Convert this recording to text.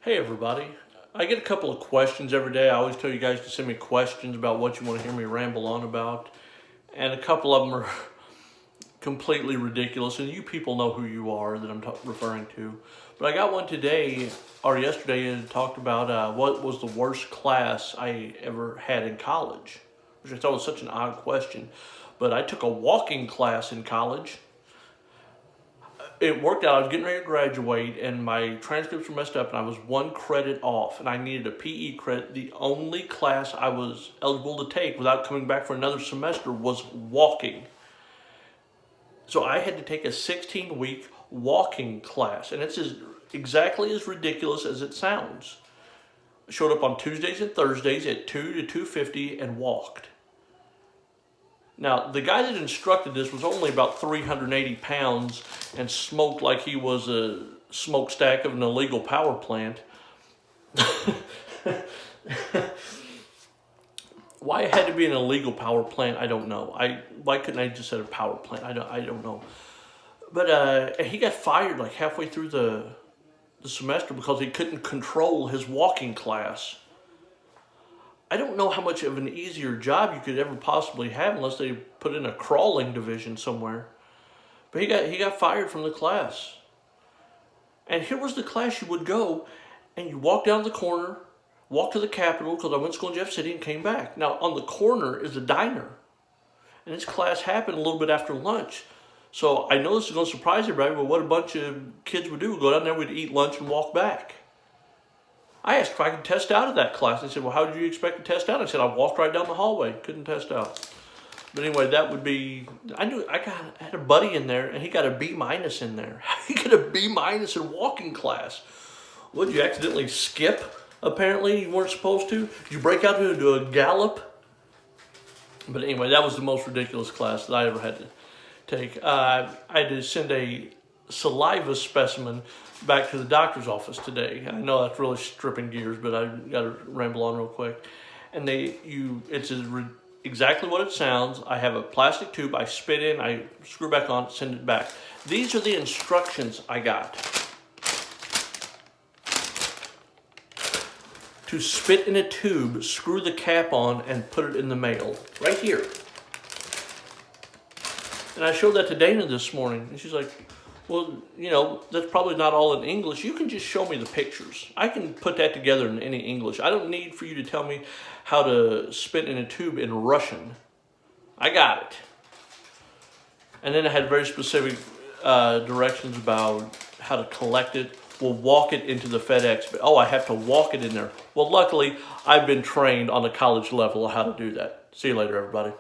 Hey everybody. I get a couple of questions every day. I always tell you guys to send me questions about what you want to hear me ramble on about. And a couple of them are completely ridiculous. And you people know who you are that I'm referring to. But I got one today or yesterday and talked about what was the worst class I ever had in college. Which I thought was such an odd question. But I took a walking class in college. It worked out. I was getting ready to graduate and my transcripts were messed up and I was one credit off and I needed a PE credit. The only class I was eligible to take without coming back for another semester was walking. So I had to take a 16-week walking class, and it's exactly as ridiculous as it sounds. I showed up on Tuesdays and Thursdays at 2 to 2:50 and walked. Now, the guy that instructed this was only about 380 pounds and smoked like he was a smokestack of an illegal power plant. Why it had to be an illegal power plant, I don't know. Why couldn't I just said a power plant? I don't know. But he got fired like halfway through the semester because he couldn't control his walking class. I don't know how much of an easier job you could ever possibly have unless they put in a crawling division somewhere. But he got fired from the class. And here was the class you would go, and you walk down the corner, walk to the Capitol, because I went to school in Jeff City and came back. Now, on the corner is a diner. And this class happened a little bit after lunch. So I know this is going to surprise everybody, but what a bunch of kids would do, go down there, we'd eat lunch and walk back. I asked if I could test out of that class. They said, well, how did you expect to test out? I said, I walked right down the hallway. Couldn't test out. But anyway, that would be, I had a buddy in there, and he got a B- in there. He got a B- in walking class. What, did you accidentally skip, apparently? You weren't supposed to? Did you break out to do a gallop? But anyway, that was the most ridiculous class that I ever had to take. I had to send a saliva specimen back to the doctor's office today. I know that's really stripping gears, but I got to ramble on real quick. And it's exactly what it sounds. I have a plastic tube. I spit in, I screw back on, send it back. These are the instructions I got. To spit in a tube, screw the cap on, and put it in the mail. Right here. And I showed that to Dana this morning, and she's like, well, you know, that's probably not all in English. You can just show me the pictures. I can put that together in any English. I don't need for you to tell me how to spit in a tube in Russian. I got it. And then I had very specific directions about how to collect it. We'll walk it into the FedEx. But, I have to walk it in there. Well, luckily, I've been trained on the college level of how to do that. See you later, everybody.